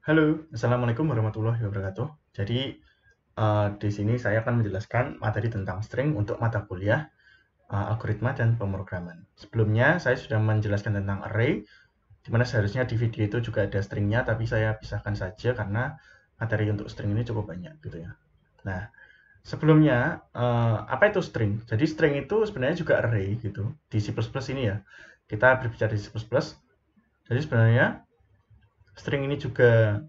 Halo, Assalamualaikum warahmatullahi wabarakatuh. Jadi, di sini saya akan menjelaskan materi tentang string untuk mata kuliah algoritma dan pemrograman. Sebelumnya, saya sudah menjelaskan tentang array, di mana seharusnya di video itu juga ada stringnya, tapi saya pisahkan saja karena materi untuk string ini cukup banyak, gitu ya. Nah, sebelumnya, apa itu string? Jadi, string itu sebenarnya juga array, gitu. Di C++ ini ya, kita berbicara di C++. Jadi, sebenarnya string ini juga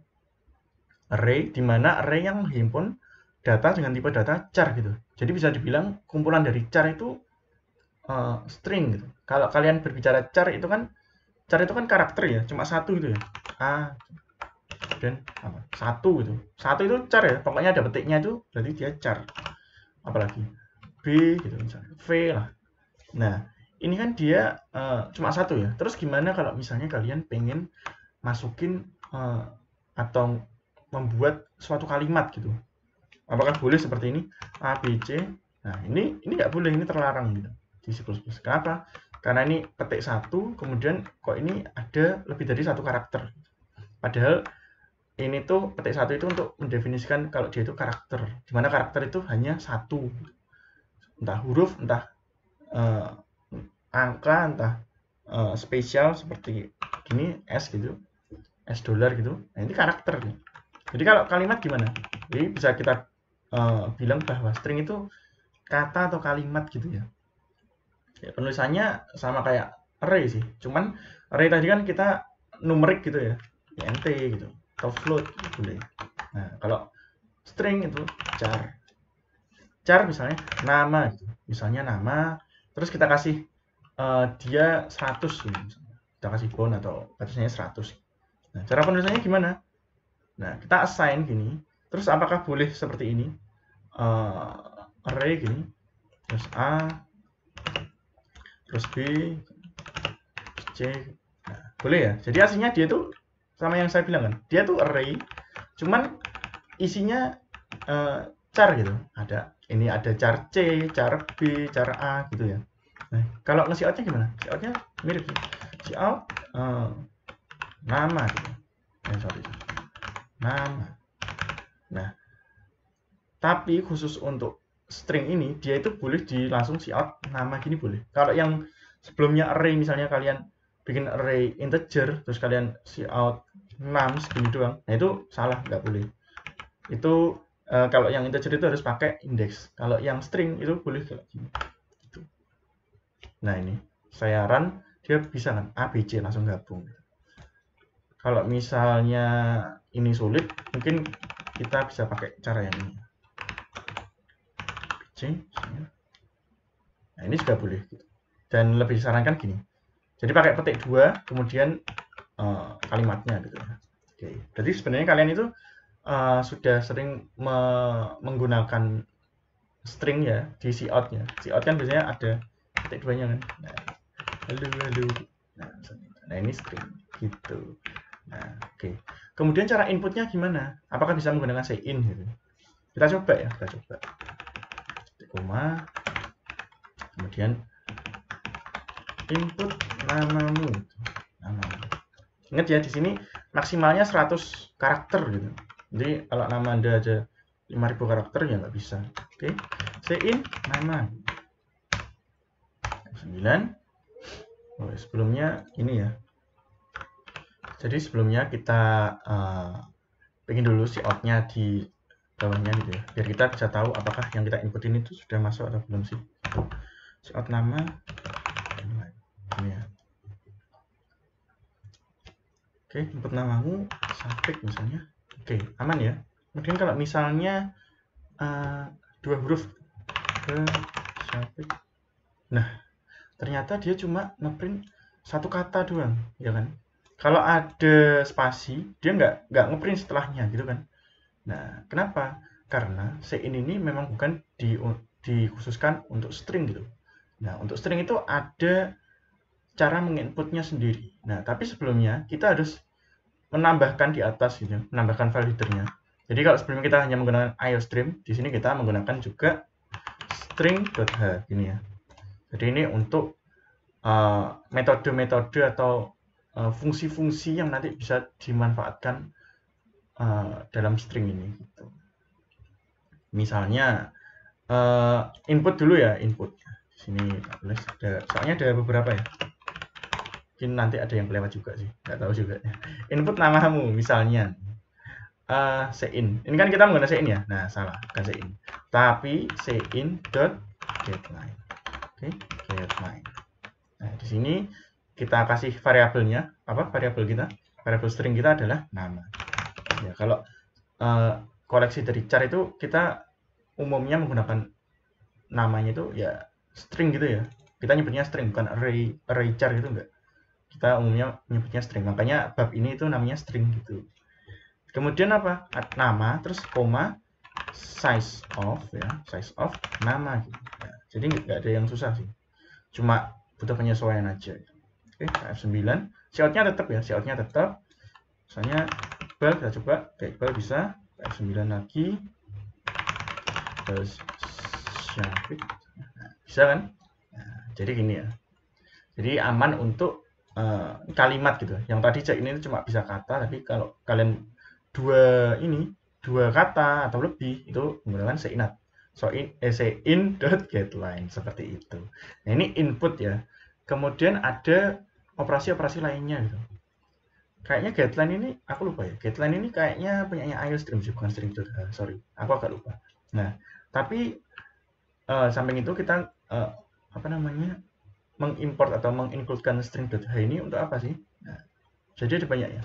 array, di mana array yang menghimpun data dengan tipe data char gitu. Jadi bisa dibilang kumpulan dari char itu string gitu. Kalau kalian berbicara char itu kan karakter ya, cuma satu gitu ya. A dan apa? Satu gitu. Satu itu char ya, pokoknya ada petiknya itu berarti dia char. Apalagi B gitu misalnya, V lah. Nah, ini kan dia cuma satu ya. Terus gimana kalau misalnya kalian pengen masukin atau membuat suatu kalimat gitu? Apakah boleh seperti ini? A, B, C. Nah, ini nggak boleh, ini terlarang gitu di C++. Kenapa? Karena ini petik satu, kemudian kok ini ada lebih dari satu karakter. Padahal ini tuh petik satu itu untuk mendefinisikan kalau dia itu karakter. Dimana karakter itu hanya satu. Entah huruf, entah eh, angka, entah spesial seperti gini, S gitu. S dollar gitu. Nah, ini karakter. Jadi kalau kalimat gimana? Jadi bisa kita bilang bahwa string itu kata atau kalimat gitu ya. Ya, penulisannya sama kayak array sih. Cuman array tadi kan kita numerik gitu ya. INT gitu. Atau float gitu boleh. Nah, kalau string itu char. Char misalnya nama gitu. Misalnya nama, terus kita kasih dia 100 gitu misalnya. Kita kasih bond atau batasnya 100. Nah, cara penulisannya gimana? Nah, kita assign gini. Terus apakah boleh seperti ini? Array gini. Terus A, terus B, C. Nah, boleh ya. Jadi aslinya dia tuh sama yang saya bilang kan. Dia tuh array, cuman isinya char gitu. Ada char C, char B, char A gitu ya. Nah, kalau nge outnya gimana? Nge outnya mirip sih. Si out nama gitu. Sorry. Nama. Nah, tapi khusus untuk string ini dia itu boleh langsung si out nama gini boleh. Kalau yang sebelumnya array misalnya kalian bikin array integer terus kalian si out nums gini doang, nah itu salah, nggak boleh. Itu kalau yang integer itu harus pakai index. Kalau yang string itu boleh kayak gini. Gitu. Nah ini saya run dia bisa kan A B C langsung gabung. Kalau misalnya ini sulit mungkin kita bisa pakai cara yang ini. C. Nah, ini juga boleh. Dan lebih disarankan gini. Jadi pakai petik dua, kemudian kalimatnya gitu ya. Oke. Jadi sebenarnya kalian itu sudah sering menggunakan string ya di cout-nya. Cout kan biasanya ada petik duanya kan. Nah, halo halo. Nah, ini string gitu. Nah, oke. Kemudian cara inputnya gimana? Apakah bisa menggunakan cin gitu? Kita coba ya, kita coba. Koma, kemudian input namamu. Ingat ya di sini maksimalnya 100 karakter gitu. Jadi kalau nama Anda aja 5000 karakter ya nggak bisa. Oke. Cin nama 9. Oh, sebelumnya ini ya. Jadi sebelumnya kita bikin dulu si outnya di bawahnya gitu ya. Biar kita bisa tahu apakah yang kita input ini tuh sudah masuk atau belum sih. Si out nama ini ya. Oke, input namamu Sapik misalnya. Oke, aman ya. Kemudian kalau misalnya dua huruf ke Sapik. Nah, ternyata dia cuma ngeprint satu kata doang, ya kan? Kalau ada spasi, dia nggak ngeprint setelahnya gitu kan. Nah, kenapa? Karena sein ini memang bukan dikhususkan untuk string gitu. Nah, untuk string itu ada cara menginputnya sendiri. Nah, tapi sebelumnya kita harus menambahkan di atas gitu, menambahkan file headernya. Jadi kalau sebelumnya kita hanya menggunakan IOStream, di sini kita menggunakan juga string.h gini ya. Jadi ini untuk metode-metode atau fungsi-fungsi yang nanti bisa dimanfaatkan dalam string ini gitu. Misalnya input dulu ya, input. Di sini soalnya ada beberapa ya. Mungkin nanti ada yang kelewat juga sih, nggak tahu juga. Input namamu misalnya sein. Ini kan kita menggunakan sein ya. Nah, salah, bukan sein. Tapi sein.getLine. Oke, getLine. Nah, di sini kita kasih variabelnya, apa variabel kita? Variabel string kita adalah nama. Ya, kalau koleksi dari char itu kita umumnya menggunakan namanya itu ya string gitu ya. Kita nyebutnya string, bukan array char gitu enggak. Kita umumnya nyebutnya string. Makanya bab ini itu namanya string gitu. Kemudian apa? Nama, terus koma, size of ya, size of nama gitu. Ya, jadi nggak ada yang susah sih. Cuma butuh penyesuaian aja. Oke, F9. Cout-nya tetap ya, cout-nya tetap. Misalnya Iqbal, kita coba. Oke, Iqbal bisa. F9 lagi. Terus Syafiq. Nah, bisa kan? Nah, jadi gini ya. Jadi aman untuk kalimat gitu. Yang tadi cek ini cuma bisa kata, tapi kalau kalian dua kata atau lebih itu menggunakan seinat. Sein.getLine seperti itu. Nah, ini input ya. Kemudian ada operasi-operasi lainnya gitu. Kayaknya getLine ini aku lupa ya. getLine ini kayaknya punyanya IOStream sih, bukan string.h. Sorry, aku agak lupa. Nah, tapi samping itu kita apa namanya? Mengimport atau mengincludekan string.h ini untuk apa sih? Nah, jadi ada banyak ya.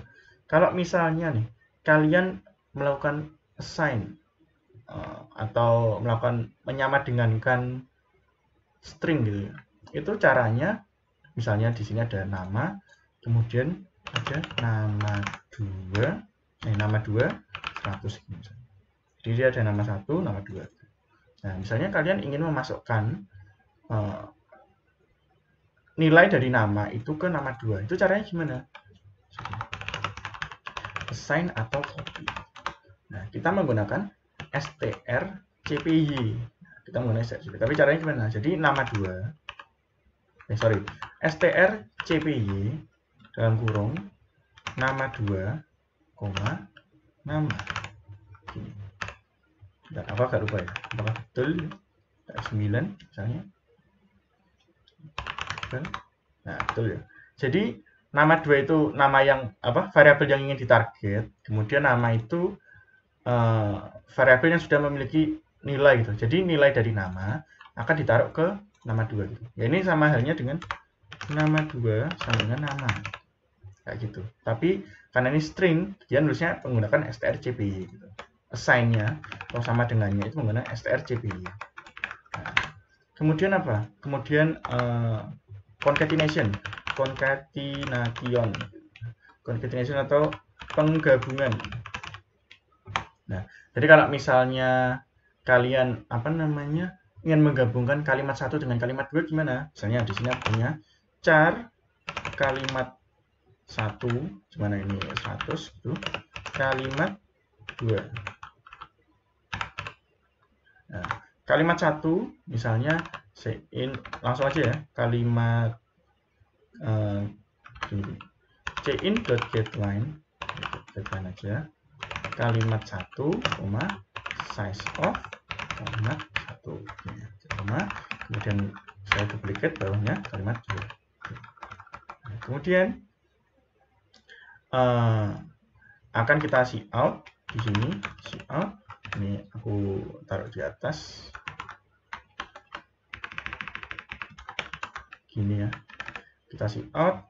Kalau misalnya nih, kalian melakukan assign atau melakukan menyamadenggankan string gitu ya. Itu caranya, misalnya di sini ada nama, kemudian ada nama 2, nama 2 100 misalnya. Jadi dia ada nama 1, nama 2. Nah, misalnya kalian ingin memasukkan nilai dari nama itu ke nama 2. Itu caranya gimana? Assign atau copy. Nah, kita menggunakan strcpy. Kita menggunakan strcpy. Tapi caranya gimana? Jadi nama 2. strcpy dalam kurung nama 2, nama. Gini. Dan apa gak lupa ya? Apakah betul? 9 misalnya. Nah, betul ya. Jadi nama 2 itu nama yang apa? Variabel yang ingin ditarget. Kemudian nama itu variabel yang sudah memiliki nilai gitu. Jadi nilai dari nama akan ditaruh ke nama 2 gitu. Ya ini sama halnya dengan nama 2 sama dengan nama. Kayak gitu. Tapi karena ini string, dia nulisnya menggunakan strcpy gitu. Assign-nya atau sama dengannya itu menggunakan strcpy. Nah, kemudian apa? Kemudian concatenation atau penggabungan. Nah, jadi kalau misalnya kalian apa namanya ingin menggabungkan kalimat satu dengan kalimat 2 gimana? Misalnya di sini punya char kalimat 1, gimana ini 100 itu kalimat 2. Nah, kalimat 1 misalnya sein, langsung aja ya, kalimat sein.getLine aja, kalimat 1, size of kalimat 1, kemudian saya duplicate bawahnya kalimat 2. Nah, kemudian akan kita cout di sini, cout ini aku taruh di atas gini ya, kita cout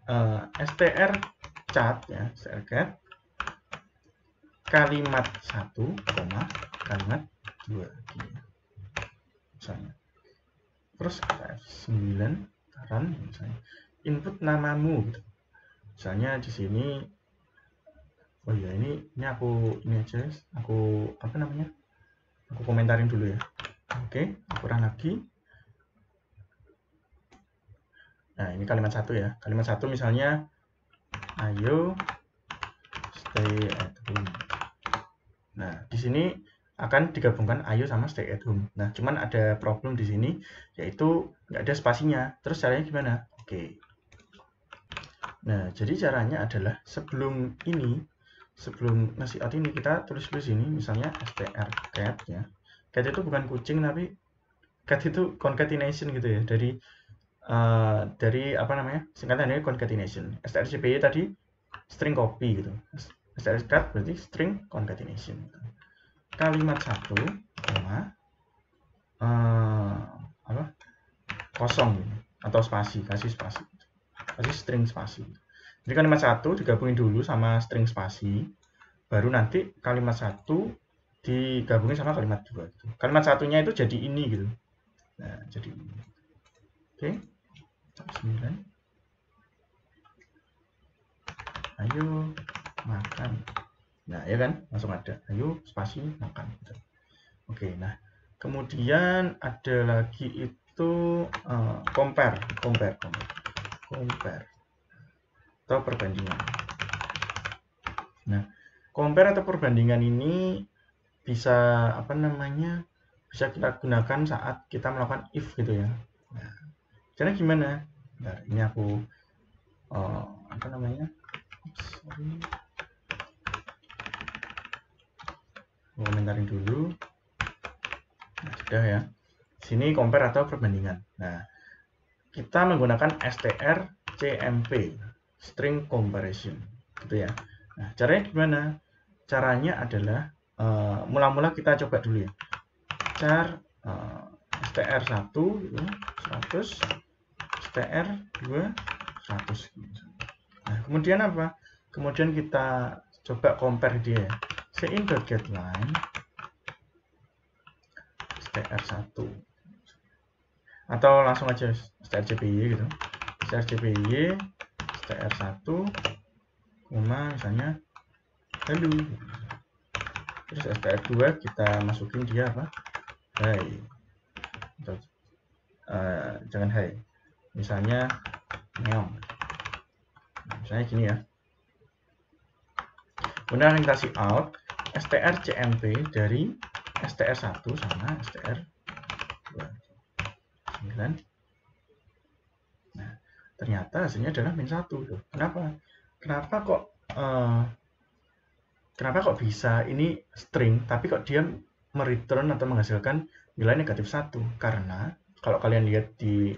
strcat ya, strcat kalimat 1, kalimat 2 gini misalnya. Terus F9 run misalnya input namamu gitu. Misalnya di sini oh ya ini aja aku apa namanya? Aku komentarin dulu ya. Oke, aku run lagi. Nah, ini kalimat 1 ya. Kalimat 1 misalnya ayo stay at home. Nah, di sini akan digabungkan ayo sama stay at home. Nah, cuman ada problem di sini yaitu nggak ada spasinya. Terus caranya gimana? Oke. Nah, jadi caranya adalah sebelum ini sebelum ngasih out ini kita tulis dulu sini misalnya str cat ya. Cat itu bukan kucing tapi cat itu concatenation gitu ya. Dari apa namanya? Singkatannya concatenation. strcpy tadi string copy gitu. Str cat berarti string concatenation. Kalimat 1, apa? Kosong gitu. Atau spasi, kasih spasi. Kasih string spasi. Jadi kalimat 1 digabungin dulu sama string spasi, baru nanti kalimat 1 digabungin sama kalimat 2 gitu. Kalimat satunya itu jadi ini gitu. Nah, jadi ini. Oke. 9. Ayo makan. Nah, ya kan? Langsung ada. Ayo spasi makan gitu. Oke, nah. Kemudian ada lagi itu compare atau perbandingan. Nah, compare atau perbandingan ini bisa apa namanya? Bisa kita gunakan saat kita melakukan if gitu ya. Nah, caranya gimana? Nah, ini aku apa namanya? Komentarin dulu. Nah, sudah ya. Sini compare atau perbandingan. Nah, kita menggunakan strcmp, string comparison, gitu ya. Nah, caranya gimana? Caranya adalah mula-mula kita coba dulu ya. Char str1 gitu, 100, str2 100. Nah, kemudian apa? Kemudian kita coba compare dia ya. Sein.getLine str1 atau langsung aja strcpy gitu. Strcpy str1 misalnya halo. Terus str2 kita masukin dia apa? Hai. Atau jangan hai. Misalnya neon. Nah, misalnya gini ya. Kemudian kita kasih out strcmp dari str1 sama str2. 9. Nah, ternyata hasilnya adalah -1 tuh. Kenapa kok bisa ini string tapi kok dia mereturn atau menghasilkan nilai -1? Karena kalau kalian lihat di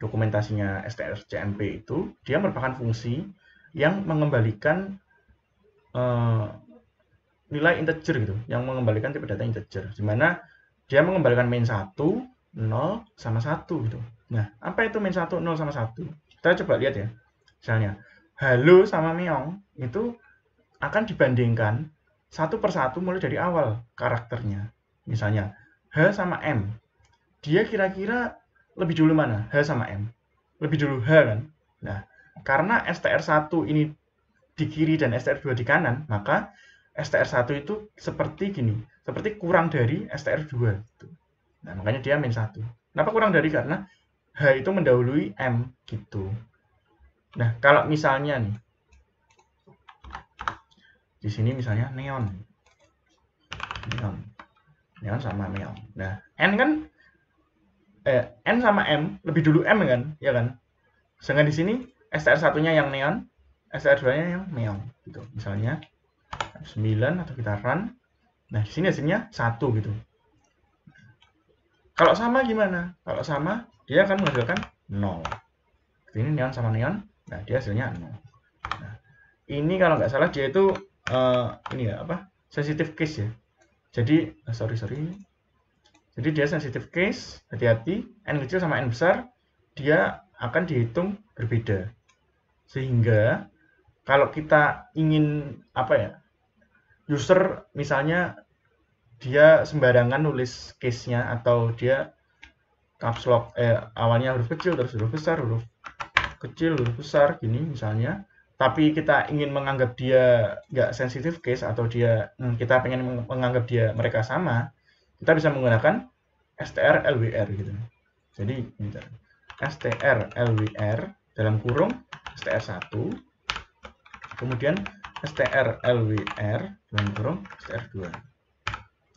dokumentasinya strcmp itu dia merupakan fungsi yang mengembalikan nilai integer gitu, yang mengembalikan tipe data integer, di mana dia mengembalikan -1, 0 sama 1 gitu. Nah, apa itu -1, 0 sama 1? Kita coba lihat ya. Misalnya, halo sama meong itu akan dibandingkan satu persatu mulai dari awal karakternya. Misalnya, H sama M. Dia kira-kira lebih dulu mana? H sama M. Lebih dulu H kan? Nah, karena str1 ini di kiri dan str2 di kanan, maka str1 itu seperti gini, seperti kurang dari str2. Nah, makanya dia -1. Kenapa kurang dari? Karena H itu mendahului M gitu. Nah, kalau misalnya nih, di sini misalnya neon sama neon. Nah, N sama M lebih dulu M kan, ya kan? Sedangkan di sini str1-nya yang neon, str2-nya yang neon gitu. Misalnya 9 atau kita run. Nah, di sini hasilnya 1 gitu. Kalau sama gimana? Kalau sama, dia akan menghasilkan 0. Ini neon sama neon, nah dia hasilnya 0. Nah, ini kalau nggak salah dia itu ini ya apa? Sensitive case ya. Jadi sorry. Jadi dia sensitive case, hati-hati. N kecil sama N besar dia akan dihitung berbeda. Sehingga kalau kita ingin apa ya? User misalnya dia sembarangan nulis case-nya atau dia caps lock awalnya huruf kecil terus huruf besar, huruf kecil, huruf besar gini misalnya. Tapi kita ingin menganggap dia nggak sensitive case atau dia kita pengen menganggap dia mereka sama, kita bisa menggunakan strlwr gitu. Jadi strlwr dalam kurung str1 kemudian strlwr dalam kurung str2.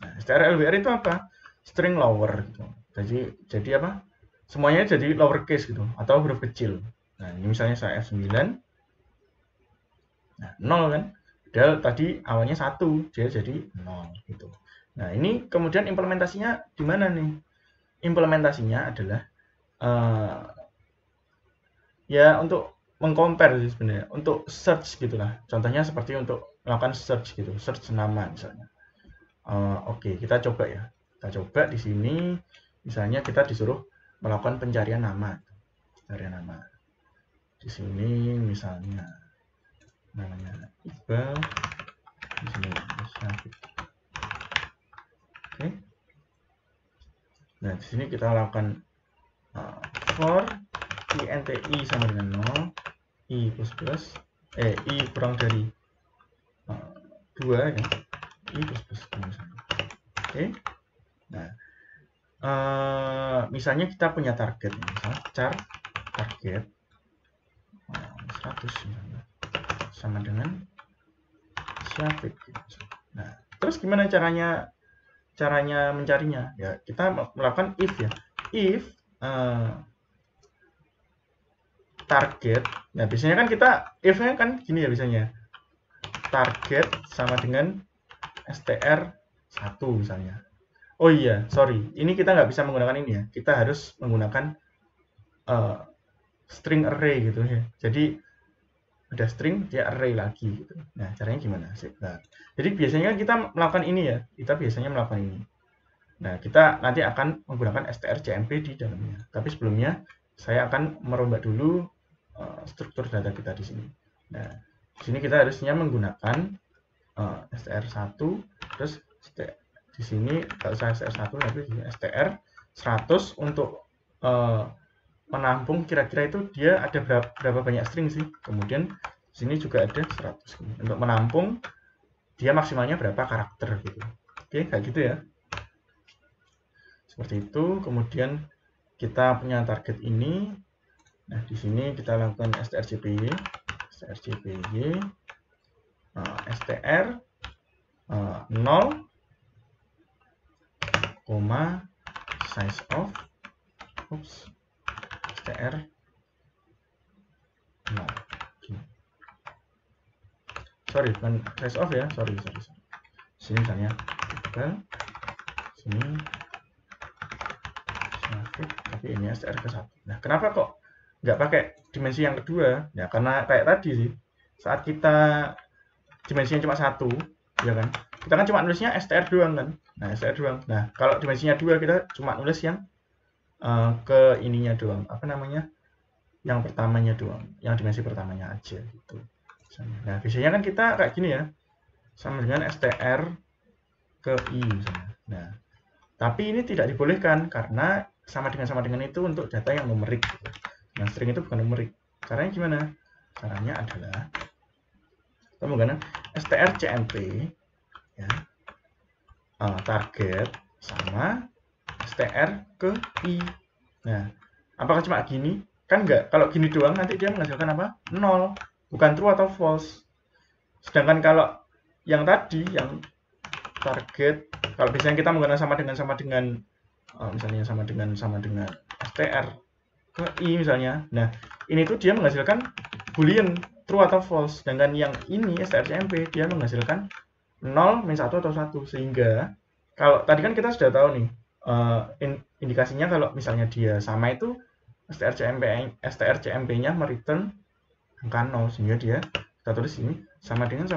Nah, strlwr itu apa? String lower gitu. Jadi apa? Semuanya jadi lowercase gitu atau huruf kecil. Nah, ini misalnya saya F9. Nah, 0 kan? Padahal tadi awalnya 1, dia jadi 0 gitu. Nah, ini kemudian implementasinya di mana nih? Implementasinya adalah ya untuk mengcompare sih sebenarnya, untuk search gitulah. Contohnya seperti untuk melakukan search gitu, search nama misalnya. Oke, kita coba ya. Kita coba di sini, misalnya kita disuruh melakukan pencarian nama. Pencarian nama. Di sini misalnya namanya Iqbal, di sini Syafiq. Oke. Nah, di sini kita lakukan for INTI sama dengan 0, I kurang dari 2 ya, I plus misalnya. Oke. Nah, misalnya kita punya target, misalnya char target 100 misalnya, sama dengan Syafiq. Nah, terus gimana caranya mencarinya? Ya, kita melakukan if ya. If target, nah biasanya kan kita if-nya kan gini ya biasanya. Target sama dengan str1 misalnya. Oh iya, sorry. Ini kita nggak bisa menggunakan ini ya. Kita harus menggunakan string array gitu ya. Jadi udah string, dia array lagi gitu. Nah, caranya gimana? Nah, jadi biasanya kita melakukan ini ya. Kita biasanya melakukan ini. Nah, kita nanti akan menggunakan strcmp di dalamnya. Tapi sebelumnya, saya akan merombak dulu struktur data kita di sini. Nah, di sini kita harusnya menggunakan str1, terus di sini kalau saya str1 tapi di str 100 untuk menampung kira-kira itu dia ada berapa banyak string sih. Kemudian di sini juga ada 100 untuk menampung dia maksimalnya berapa karakter gitu. Oke, kayak gitu ya. Seperti itu. Kemudian kita punya target ini. Nah, di sini kita lakukan strcpy str 0, size of str 0. Sorry, bukan size of ya, sorry. Sini misalnya sini tapi ini str ke 1. Nah, kenapa kok nggak pakai dimensi yang kedua? Ya karena kayak tadi sih, saat kita dimensinya cuma 1, ya kan, kita kan cuma nulisnya str doang kan. Nah, str doang. Nah, kalau dimensinya 2 kita cuma nulis yang ke ininya doang, apa namanya, yang pertamanya doang, yang dimensi pertamanya aja gitu. Nah, biasanya kan kita kayak gini ya, sama dengan str ke i misalnya. Nah, tapi ini tidak dibolehkan karena sama dengan itu untuk data yang numerik gitu. Nah, string itu bukan numerik. Caranya gimana? Caranya adalah kita menggunakan strcmp ya, target sama str ke i. Nah, apakah cuma gini? Kan enggak. Kalau gini doang nanti dia menghasilkan apa? 0, bukan true atau false. Sedangkan kalau yang tadi, yang target, kalau biasanya kita menggunakan sama dengan misalnya sama dengan str ke i misalnya. Nah, ini tuh dia menghasilkan boolean true atau false. Sedangkan yang ini strcmp dia menghasilkan 0, -1 atau 1. Sehingga kalau tadi kan kita sudah tahu nih indikasinya kalau misalnya dia sama itu strcmp-nya mereturn angka 0, sehingga dia kita tulis ini sama dengan 0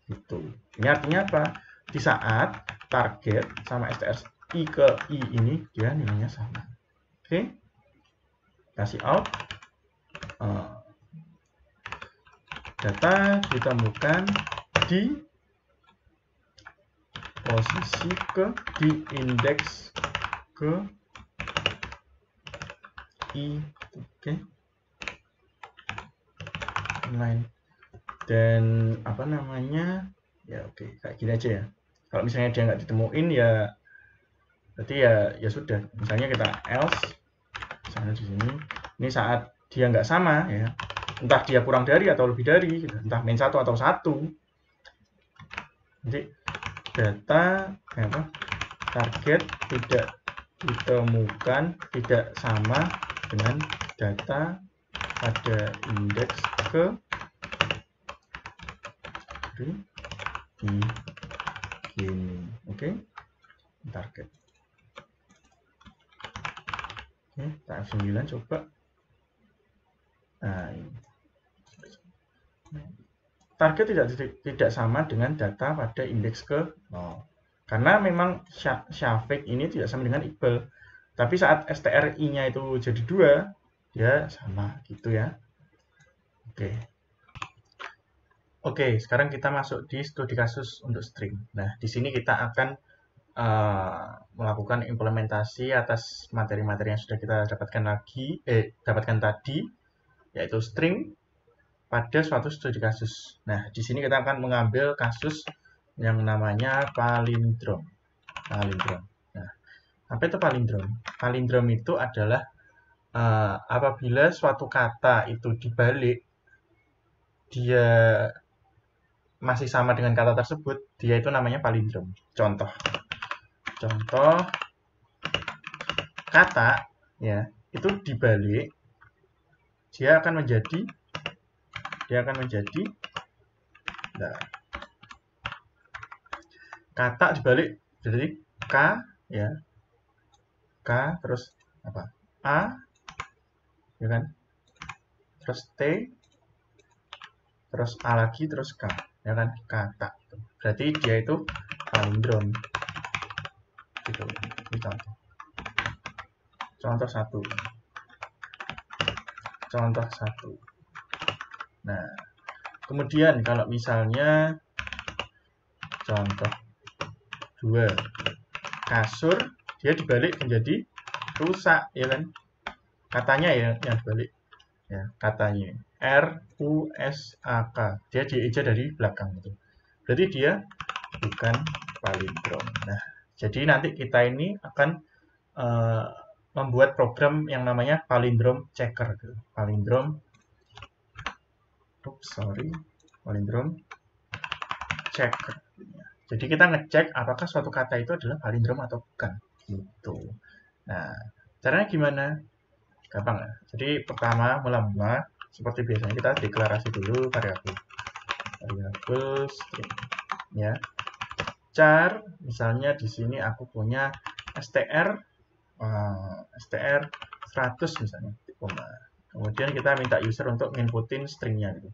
gitu. Ini artinya apa? Di saat target sama stri ke i ini dia nilainya sama. Oke, kasih out data ditemukan di posisi di indeks ke i. Oke, inline dan apa namanya ya, oke, kayak gini aja ya. Kalau misalnya dia nggak ditemuin ya berarti ya sudah, misalnya kita else misalnya di sini, ini saat dia nggak sama ya, entah dia kurang dari atau lebih dari, entah -1 atau 1, nanti data target tidak ditemukan tidak sama dengan data pada indeks ke begini. Oke, target. Oke, kita F9 coba. Nah, ini. Target tidak sama dengan data pada indeks ke 0. Karena memang Syafiq ini tidak sama dengan Iqbal. Tapi saat STRI-nya itu jadi 2, dia sama gitu ya. Oke, sekarang kita masuk di studi kasus untuk string. Nah, di sini kita akan melakukan implementasi atas materi-materi yang sudah kita dapatkan tadi, yaitu string pada suatu studi kasus. Nah, di sini kita akan mengambil kasus yang namanya palindrom. Nah, apa itu palindrom? Palindrom itu adalah apabila suatu kata itu dibalik, dia masih sama dengan kata tersebut, dia itu namanya palindrom. Contoh kata ya, itu dibalik, dia akan menjadi nah, kata dibalik jadi K ya, K terus apa? A ya kan? Terus T terus A lagi terus K ya kan, kata. Berarti dia itu palindrom. Gitu. Ini contoh satu. Nah, kemudian kalau misalnya contoh 2, kasur, dia dibalik menjadi rusak ya kan, katanya ya yang dibalik ya, katanya RUSAK, dia dieja dari belakang itu, berarti dia bukan palindrom. Nah, jadi nanti kita ini akan membuat program yang namanya palindrom checker gitu. Palindrom checker. Jadi kita ngecek apakah suatu kata itu adalah palindrom atau bukan gitu. Nah, caranya gimana? Gampang ya. Jadi pertama, mula-mula seperti biasanya kita deklarasi dulu variabel string ya. Char, misalnya di sini aku punya str 100 misalnya, kemudian kita minta user untuk inputin stringnya gitu.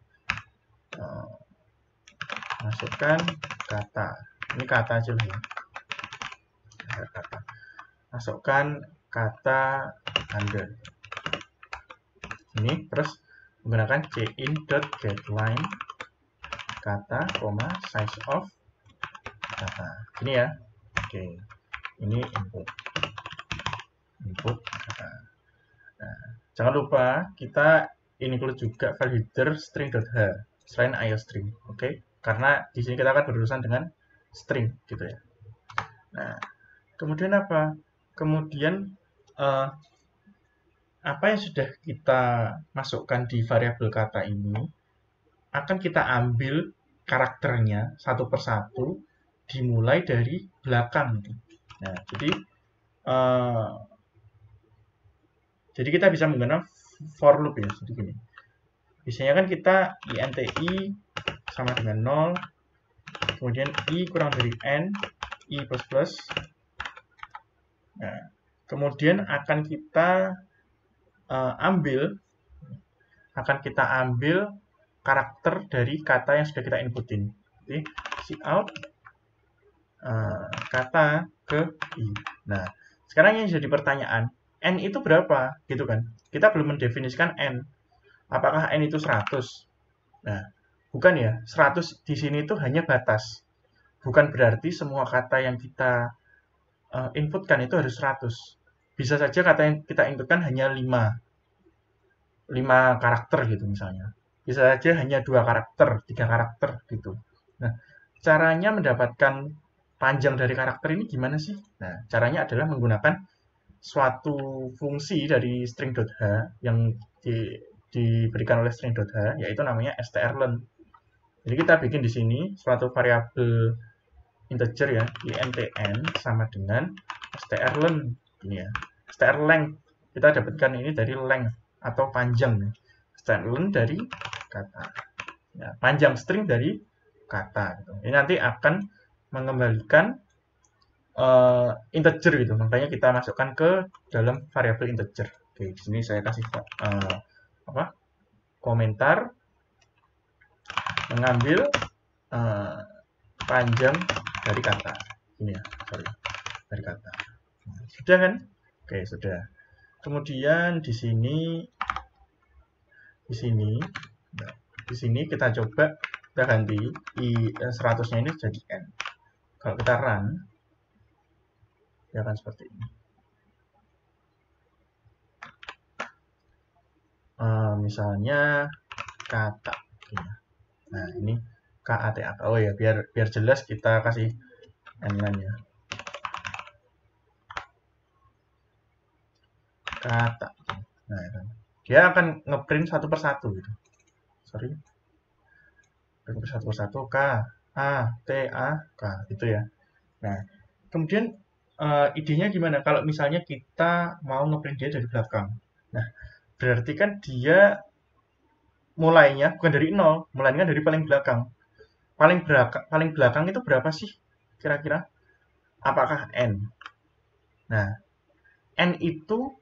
Masukkan kata, ini kata aja lah ya, masukkan kata under ini, terus menggunakan cin.getLine kata, size of kata, ini ya. Oke, ini input kata. Nah, jangan lupa kita include juga file header string.h selain iostring, oke? Karena di sini kita akan berurusan dengan string gitu ya. Nah, kemudian apa? Kemudian apa yang sudah kita masukkan di variabel kata ini akan kita ambil karakternya satu persatu, dimulai dari belakang. Nah, jadi kita bisa menggunakan for loop ya, seperti ini. Biasanya kan kita inti sama dengan 0, kemudian i kurang dari n, i plus. Nah, kemudian akan kita ambil karakter dari kata yang sudah kita inputin. Jadi cout kata ke i. Nah, sekarang yang jadi pertanyaan, n itu berapa? Gitu kan? Kita belum mendefinisikan n. Apakah n itu 100? Nah, bukan ya. 100 di sini itu hanya batas. Bukan berarti semua kata yang kita inputkan itu harus 100. Bisa saja kata yang kita inputkan hanya 5 karakter gitu misalnya. Bisa saja hanya 2 karakter, 3 karakter gitu. Nah, caranya mendapatkan panjang dari karakter ini gimana sih? Nah, caranya adalah menggunakan suatu fungsi dari string.h yang diberikan oleh string.h, yaitu namanya strlen. Jadi kita bikin di sini suatu variabel integer ya, intn sama dengan strlen ini ya. strlength kita dapatkan ini dari length atau panjang. Strlen dari kata. Ya, panjang string dari kata gitu. Ini nanti akan mengembalikan integer gitu. Makanya kita masukkan ke dalam variabel integer. Oke, di sini saya kasih komentar mengambil panjang dari kata. Ini ya, sorry, dari kata. Sudah kan? Oke, sudah. Kemudian di sini kita coba kita ganti 100-nya ini jadi n. Kalau kita run, ya akan seperti ini. Misalnya kata. Nah, ini KATA. Oh ya, biar jelas kita kasih n-nya. Kata. Nah, dia akan ngeprint satu persatu gitu. Sorry. Satu persatu K, A, T, A, K gitu ya. Nah, kemudian idenya gimana? Kalau misalnya kita mau ngeprint dia dari belakang. Nah, berarti kan dia mulainya bukan dari 0, mulainya dari paling belakang. Paling belakang itu berapa sih kira-kira? Apakah n? Nah, n itu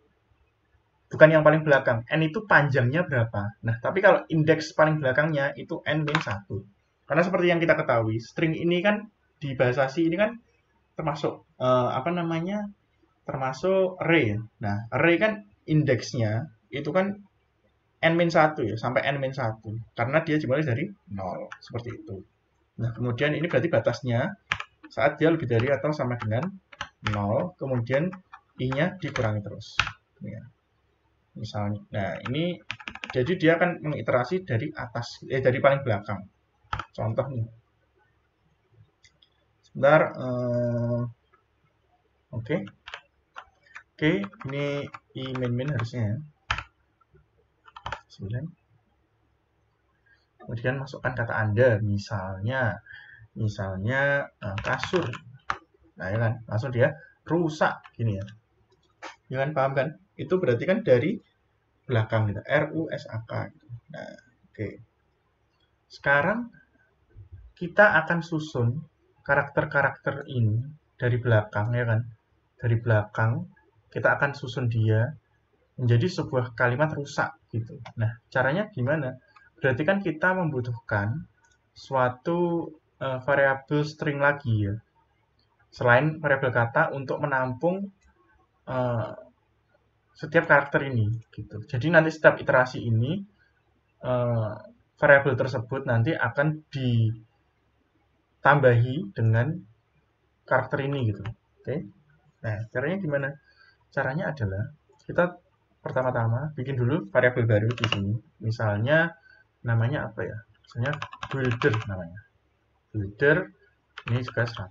bukan yang paling belakang. N itu panjangnya berapa? Nah, tapi kalau indeks paling belakangnya itu n-1. Karena seperti yang kita ketahui, string ini kan di bahasa C ini kan termasuk termasuk array. Nah, array kan indeksnya itu kan n-1 ya, sampai n-1. Karena dia dimulai dari 0, seperti itu. Nah, kemudian ini berarti batasnya saat dia lebih dari atau sama dengan 0, kemudian i-nya dikurangi terus. Ya. Misalnya, nah ini jadi dia akan mengiterasi dari atas, dari paling belakang. Contoh nih. Sebentar, oke, ini i min harusnya ya. 9. Kemudian masukkan kata Anda, misalnya kasur. Nah, ya kan, langsung dia rusak gini ya. Ya kan, paham kan? Itu berarti kan dari belakang gitu, RUSAK gitu. Nah, oke. Sekarang kita akan susun karakter-karakter ini dari belakang ya kan. Dari belakang kita akan susun dia menjadi sebuah kalimat rusak gitu. Nah, caranya gimana? Berarti kan kita membutuhkan suatu variabel string lagi ya. Selain variabel kata untuk menampung setiap karakter ini gitu. Jadi nanti setiap iterasi ini variabel tersebut nanti akan ditambahi dengan karakter ini gitu. Oke. Nah, caranya gimana? Caranya adalah kita pertama-tama bikin dulu variabel baru di sini. Misalnya namanya apa ya? Misalnya builder namanya. Builder ini juga 100.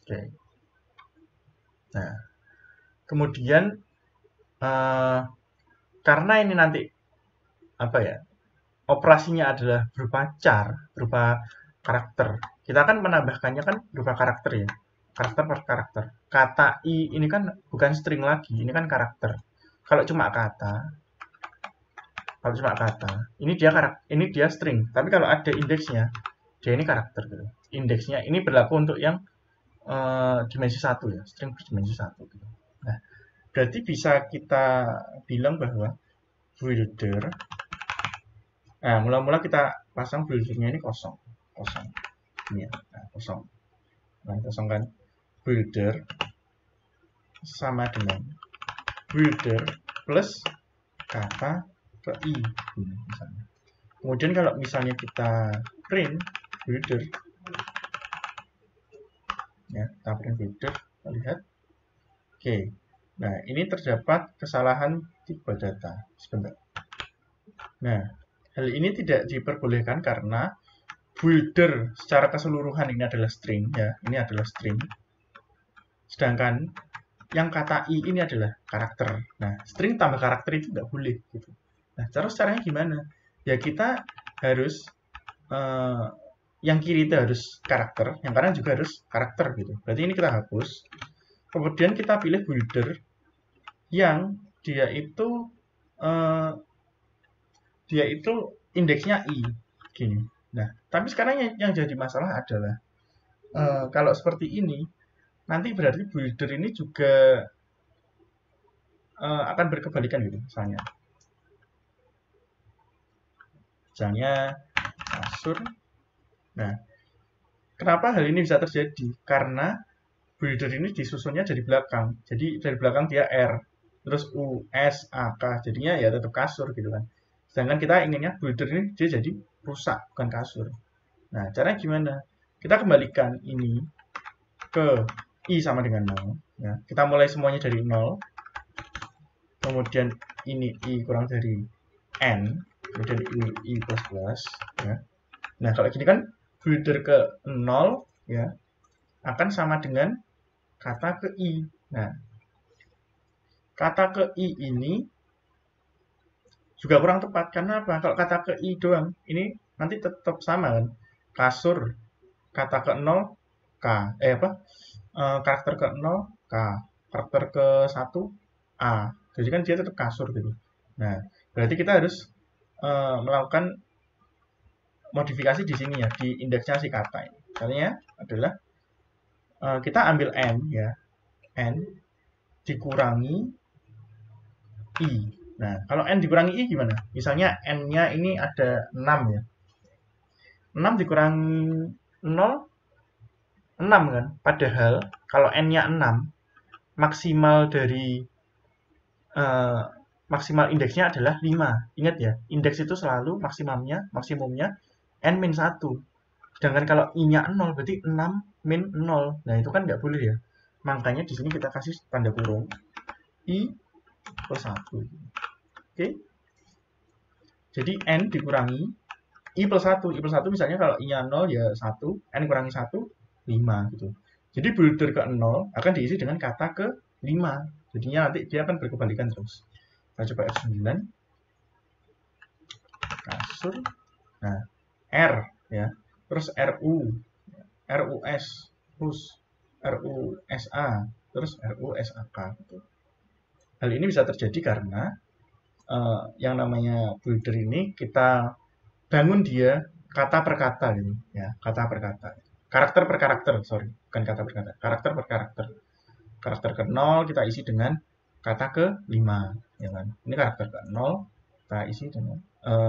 Oke. Nah, kemudian karena ini nanti apa ya? Operasinya adalah berupa berupa karakter. Kita kan menambahkannya kan berupa karakter ya. Karakter per karakter. Kata i ini kan bukan string lagi, ini kan karakter. Kalau cuma kata, ini dia string. Tapi kalau ada indeksnya, dia ini karakter gitu. Indeksnya ini berlaku untuk yang dimensi 1 ya, string berdimensi 1 gitu. Nah, berarti bisa kita bilang bahwa builder, nah mula-mula kita pasang buildernya ini kosong. Ini ya, kosong. Nah, kosong kan. Builder sama dengan builder plus kata ke i misalnya. Kemudian kalau misalnya kita print builder ya, kita print builder, kita lihat. Oke. Nah, ini terdapat kesalahan tipe data. Sebentar. Nah, hal ini tidak diperbolehkan karena builder secara keseluruhan ini adalah string ya, ini adalah string. Sedangkan yang kata i ini adalah karakter. Nah, string tambah karakter itu nggak boleh gitu. Nah, caranya gimana? Ya kita harus yang kiri itu harus karakter, yang kanan juga harus karakter gitu. Berarti ini kita hapus. Kemudian kita pilih builder yang dia itu indeksnya i gini. Nah, tapi sekarang yang jadi masalah adalah kalau seperti ini, nanti berarti builder ini juga akan berkebalikan gitu. Misalnya kasur. Nah, kenapa hal ini bisa terjadi? Karena builder ini disusunnya dari belakang. Jadi dari belakang dia R, terus U, S, A, K. Jadinya ya tetap kasur gitu kan. Sedangkan kita inginnya builder ini dia jadi rusak, bukan kasur. Nah, caranya gimana? Kita kembalikan ini ke I sama dengan 0. Ya. Kita mulai semuanya dari 0. Kemudian ini I kurang dari N. Kemudian ini I plus. Ya. Nah, kalau gini kan builder ke 0 ya akan sama dengan kata ke I. Nah, kata ke I ini juga kurang tepat. Karena apa? Kalau kata ke I doang, ini nanti tetap sama kan. Kasur, kata ke 0, K. Karakter ke 0, K. Karakter ke 1, A. Jadi kan dia tetap kasur gitu. Nah, berarti kita harus melakukan modifikasi di sini ya, di indeksnya si kata ini. Caranya adalah kita ambil N ya. N dikurangi I. Nah, kalau N dikurangi I gimana? Misalnya N-nya ini ada 6 ya. 6 dikurangi 0, 6 kan? Padahal kalau N-nya 6, maksimal dari maksimal indeksnya adalah 5. Ingat ya, indeks itu selalu maksimumnya N-1. Sedangkan kalau I-nya 0, berarti 6 min 0. Nah, itu kan nggak boleh ya. Makanya di sini kita kasih tanda kurung I plus 1. Oke. Jadi N dikurangi I plus 1. I plus 1 misalnya kalau I-nya 0 ya 1. N kurangi 1, 5 gitu. Jadi builder ke 0 akan diisi dengan kata ke 5. Jadinya nanti dia akan berkebalikan terus. Kita coba F9. Kasur. Nah, R ya. Terus RU. RUS. Terus RUSA. Terus RUSAK gitu. Hal ini bisa terjadi karena yang namanya builder ini kita bangun dia kata per kata gitu ya, kata per kata, karakter per karakter, sorry, bukan kata per kata, karakter per karakter. Karakter ke 0 kita isi dengan kata ke 5 ya kan. Ini karakter ke 0 kita isi dengan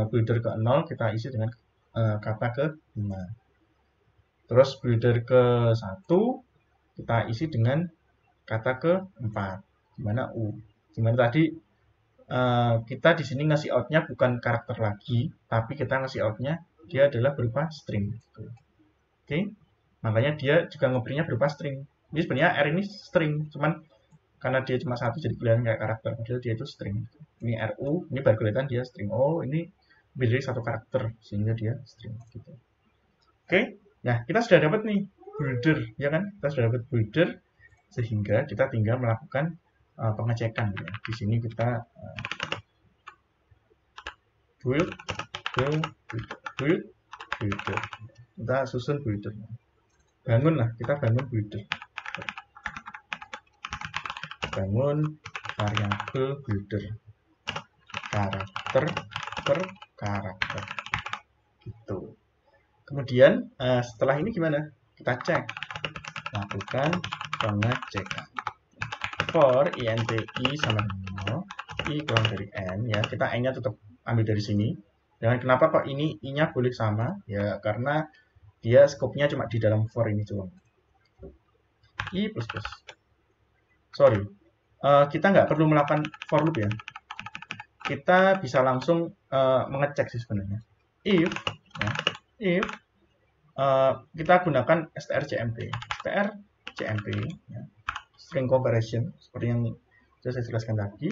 builder ke 0 kita isi dengan kata ke 5. Terus builder ke 1 kita isi dengan kata ke 4. Gimana U? Gimana tadi kita di sini ngasih outnya bukan karakter lagi, tapi kita ngasih outnya dia adalah berupa string. Oke, makanya dia juga ngeberinya berupa string. Ini sebenarnya R ini string, cuman karena dia cuma satu jadi kelihatan kayak karakter, padahal dia itu string. Ini RU, ini baru kelihatan dia string. Oh, ini lebih dari satu karakter, sehingga dia string. Gitu. Oke, nah kita sudah dapat nih builder, ya kan? Kita sudah dapat builder, sehingga kita tinggal melakukan pengecekan. Ya. Di sini kita build builder. Kita susun builder. Kita bangun builder. Bangun variabel builder. Karakter per karakter. Gitu. Kemudian setelah ini gimana? Kita cek. Lakukan pengecekan. For int I sama dengan 0, I kurang dari N ya. Kita N-nya tetap ambil dari sini. Dan kenapa kok ini I-nya boleh sama? Ya karena dia scope-nya cuma di dalam for ini doang. I plus. Sorry, kita nggak perlu melakukan for loop ya. Kita bisa langsung mengecek sih sebenarnya. If kita gunakan strcmp ya. String comparison seperti yang sudah saya jelaskan tadi.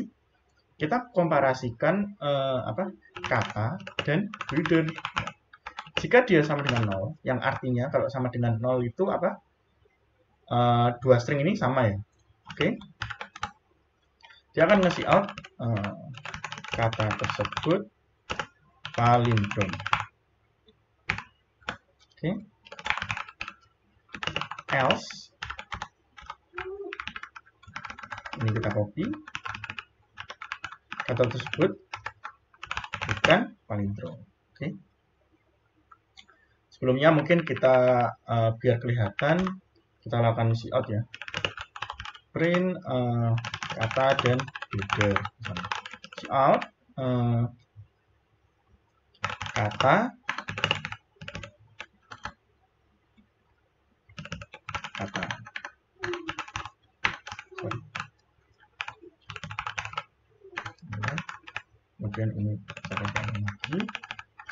Kita komparasikan kata dan builder. Jika dia sama dengan 0, yang artinya kalau sama dengan 0 itu apa? Dua string ini sama ya. Oke. Dia akan ngasih out kata tersebut palindrom. Oke. Else ini kita copy. Kata tersebut bukan palindrom. Oke. Sebelumnya mungkin kita biar kelihatan, kita lakukan cout ya. Print kata dan builder. Cout kata kemudian ini saya tambahkan lagi,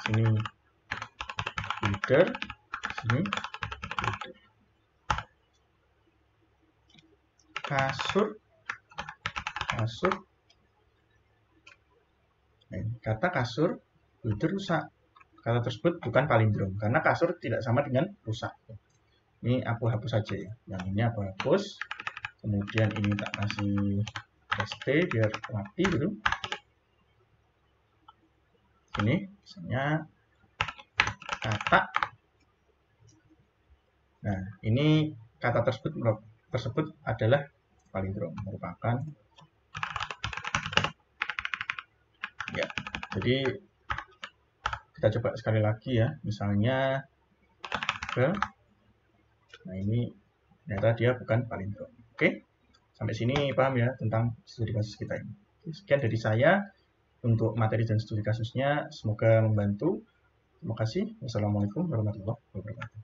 sini builder, sini builder. Kasur, kata kasur builder rusak. Kata tersebut bukan palindrom karena kasur tidak sama dengan rusak. Ini aku hapus saja ya. Yang ini aku hapus. Kemudian ini tak kasih st biar rapi gitu. Ini misalnya kata. Nah, ini kata tersebut adalah palindrom, merupakan ya. Jadi kita coba sekali lagi ya, misalnya nah ini ternyata dia bukan palindrom. Oke, sampai sini paham ya tentang studi kasus kita ini. Sekian dari saya untuk materi dan studi kasusnya, semoga membantu. Terima kasih. Wassalamualaikum warahmatullahi wabarakatuh.